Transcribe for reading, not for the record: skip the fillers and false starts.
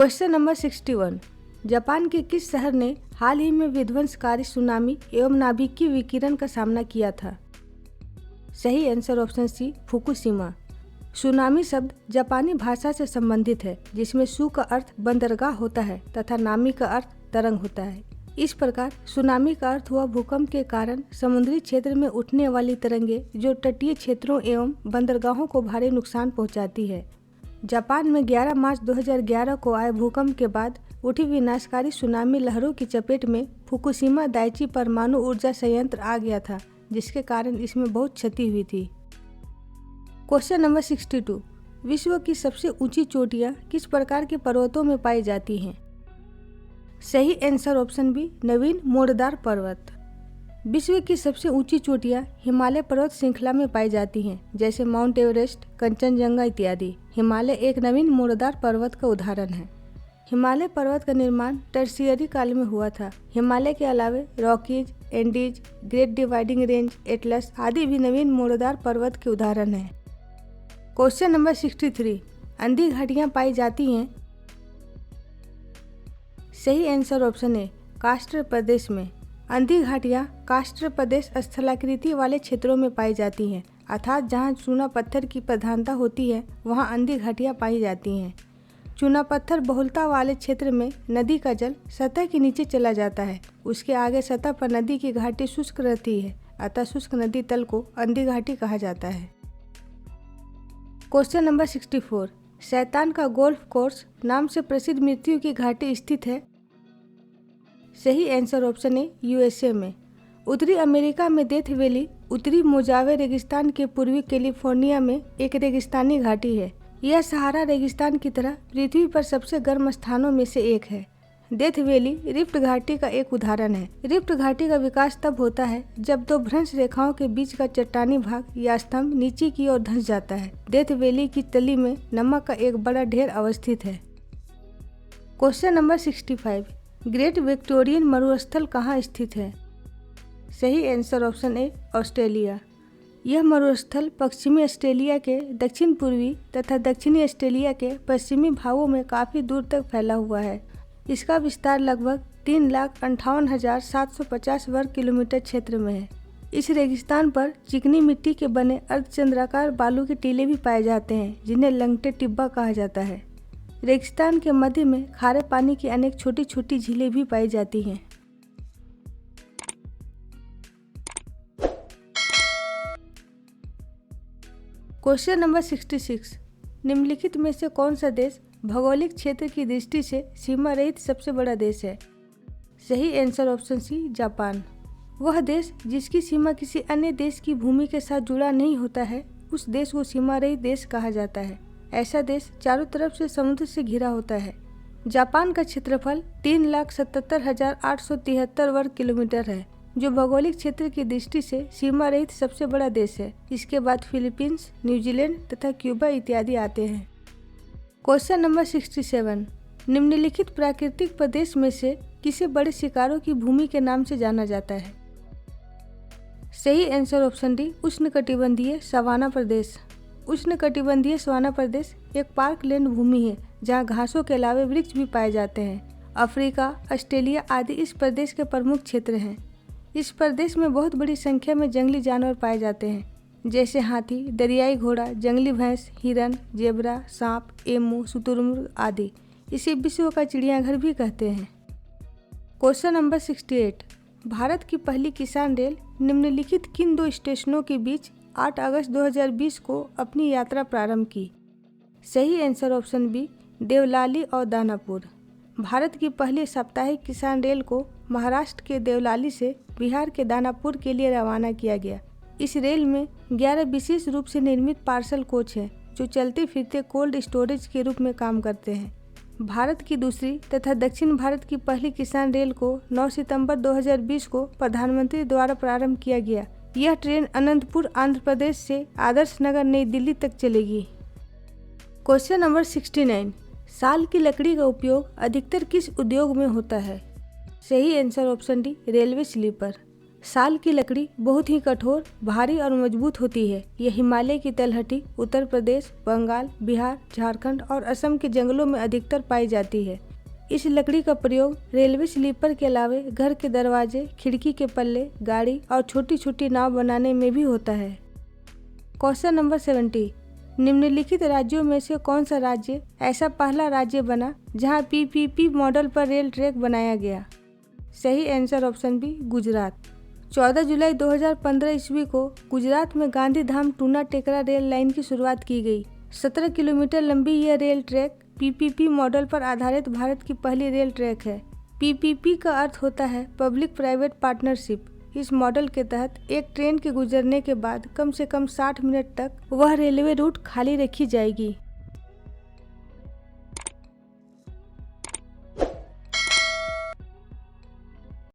Question number 61। Japan के किस शहर ने हाल ही में विध्वंसकारी सुनामी एवं नाभिकीय विकिरण का सामना किया था? सही आंसर ऑप्शन सी, फुकुशिमा। सुनामी शब्द जापानी भाषा से संबंधित है, जिसमें सु का अर्थ बंदरगाह होता है तथा नामी का अर्थ तरंग होता है। इस प्रकार सुनामी का अर्थ हुआ भूकंप के कारण समुद्री क्षेत्र में उठने वाली तरंगे जो तटीय क्षेत्रों एवं बंदरगाहों को भारी नुकसान पहुंचाती है। जापान में 11 मार्च 2011 को आए भूकंप के बाद उठी विनाशकारी सुनामी लहरों की चपेट में फुकुशिमा दाइची परमाणु ऊर्जा संयंत्र आ गया था, जिसके कारण इसमें बहुत क्षति हुई थी। Question number 62। विश्व की सबसे ऊंची चोटियां किस प्रकार के पर्वतों में पाई जाती हैं? सही आंसर ऑप्शन बी, नवीन मोड़दार पर्वत। विश्व की सबसे ऊंची चोटियां हिमालय पर्वत श्रृंखला में पाई जाती हैं, जैसे माउंट एवरेस्ट, कंचनजंगा इत्यादि। हिमालय एक नवीन मोड़दार पर्वत का उदाहरण है। हिमालय पर्वत का निर्माण टर्शियरी काल में हुआ था। हिमालय के अलावे Rockies, Andes, great dividing range, Atlas आदि भी नवीन मोड़दार पर्वत के उदाहरण हैं। Question number 63। अंधी घाटियां पाई जाती हैं? सही आंसर ऑप्शन ए, कास्टर प्रदेश में। अंधी घाटियां कास्टर प्रदेश स्थलाकृति वाले क्षेत्रों में पाई जाती हैं, अर्थात जहां चूना पत्थर की प्रधानता होती है वहां अंधी घाटियां पाई जाती हैं। चूना पत्थर बहुलता वाले क्षेत्र में नदी का जल सतह के नीचे चला जाता है। उसके आगे सतह पर नदी की घाटी शुष्क रहती है, अतः शुष्क नदी तल को अंधी घाटी कहा जाता है। Question number 64। शैतान का गोल्फ कोर्स नाम से प्रसिद्ध मृत्यु की घाटी स्थित है? सही आंसर ऑप्शन है, यूएसए में। उत्तरी अमेरिका में डेथ वैली उत्तरी मोजावे रेगिस्तान के पूर्वी कैलिफोर्निया में एक रेगिस्तानी घाटी है। यह सहारा रेगिस्तान की तरह पृथ्वी पर सबसे गर्म स्थानों में से एक है। डेथ वैली रिफ्ट घाटी का एक उदाहरण है। रिफ्ट घाटी का विकास तब होता है जब दो भ्रंश रेखाओं के बीच का चट्टानी भाग या स्तंभ नीचे की ओर धंस जाता है। डेथ वैली की तली में नमक का एक बड़ा ढेर अवस्थित है। Question number 65। ग्रेट विक्टोरियन मरुस्थल कहाँ स्थित है? सही आंसर ऑप्शन ए, ऑस्ट्रेलिया। यह मरुस्थल पश्चिमी ऑस्ट्रेलिया के दक्षिण पूर्वी तथा दक्षिणी ऑस्ट्रेलिया के पश्चिमी भागों में काफ़ी दूर तक फैला हुआ है। इसका विस्तार लगभग 3,58,750 वर्ग किलोमीटर क्षेत्र में है। इस रेगिस्तान पर चिकनी मिट्टी के बने अर्धचंद्राकार बालू के टीले भी पाए जाते हैं, जिन्हें लंगटे टिब्बा कहा जाता है। रेगिस्तान के मध्य में खारे पानी की अनेक छोटी छोटी झीलें भी पाई जाती हैं। Question number 66। निम्नलिखित में से कौन सा देश भौगोलिक क्षेत्र की दृष्टि से सीमा रहित सबसे बड़ा देश है? सही आंसर ऑप्शन सी, जापान। वह देश जिसकी सीमा किसी अन्य देश की भूमि के साथ जुड़ा नहीं होता है, उस देश को सीमा रहित देश कहा जाता है। ऐसा देश चारों तरफ से समुद्र से घिरा होता है। जापान का क्षेत्रफल 3,77,873 वर्ग किलोमीटर है, जो भौगोलिक क्षेत्र की दृष्टि से सीमा रहित सबसे बड़ा देश है। इसके बाद फिलीपींस, न्यूजीलैंड तथा क्यूबा इत्यादि आते हैं। Question number 67। निम्नलिखित प्राकृतिक प्रदेश में से किसे बड़े शिकारों की भूमि के नाम से जाना जाता है? सही आंसर ऑप्शन डी, उष्णकटिबंधीय सवाना प्रदेश। उष्णकटिबंधीय सवाना प्रदेश एक पार्क लैंड भूमि है, जहाँ घासों के अलावे वृक्ष भी पाए जाते हैं। अफ्रीका, ऑस्ट्रेलिया आदि इस प्रदेश के प्रमुख क्षेत्र हैं। इस प्रदेश में बहुत बड़ी संख्या में जंगली जानवर पाए जाते हैं, जैसे हाथी, दरियाई घोड़ा, जंगली भैंस, हिरन, जेबरा, सांप, एमू, शुतुरमुर्ग आदि। इसे विश्व का चिड़ियाघर भी कहते हैं। Question number 68। भारत की पहली किसान रेल निम्नलिखित किन दो स्टेशनों के बीच 8 अगस्त 2020 को अपनी यात्रा प्रारंभ की? सही आंसर ऑप्शन बी, देवलाली और दानापुर। भारत की पहली साप्ताहिक किसान रेल को महाराष्ट्र के देवलाली से बिहार के दानापुर के लिए रवाना किया गया। इस रेल में 11 विशेष रूप से निर्मित पार्सल कोच हैं, जो चलते फिरते कोल्ड स्टोरेज के रूप में काम करते हैं। भारत की दूसरी तथा दक्षिण भारत की पहली किसान रेल को 9 सितंबर 2020 को प्रधानमंत्री द्वारा प्रारंभ किया गया। यह ट्रेन अनंतपुर आंध्र प्रदेश से आदर्श नगर नई दिल्ली तक चलेगी। Question number 69। साल की लकड़ी का उपयोग अधिकतर किस उद्योग में होता है? सही answer option D, railway sleeper. साल की लकड़ी बहुत ही कठोर, भारी और मजबूत होती है। यह हिमालय की तलहटी, उत्तर प्रदेश, बंगाल, बिहार, झारखंड और असम के जंगलों में अधिकतर पाई जाती है। इस लकड़ी का प्रयोग रेलवे स्लीपर के अलावे घर के दरवाजे, खिड़की के पल्ले, गाड़ी और छोटी छोटी नाव बनाने में भी होता है। क्वेश्चन नंबर 70, निम्नलिखित राज्यों में से कौन सा राज्य ऐसा पहला राज्य बना जहां पीपीपी मॉडल पर रेल ट्रैक बनाया गया? सही आंसर ऑप्शन बी, गुजरात। 14 जुलाई 2015 ईस्वी को गुजरात में गांधीधाम टूना टेकरा रेल लाइन की शुरुआत की गई। 17 किलोमीटर लंबी यह रेल ट्रैक पीपीपी मॉडल पर आधारित भारत की पहली रेल ट्रैक है। पीपीपी का अर्थ होता है पब्लिक प्राइवेट पार्टनरशिप। इस मॉडल के तहत एक ट्रेन के गुजरने के बाद कम से कम 60 मिनट तक वह रेलवे रूट खाली रखी जाएगी।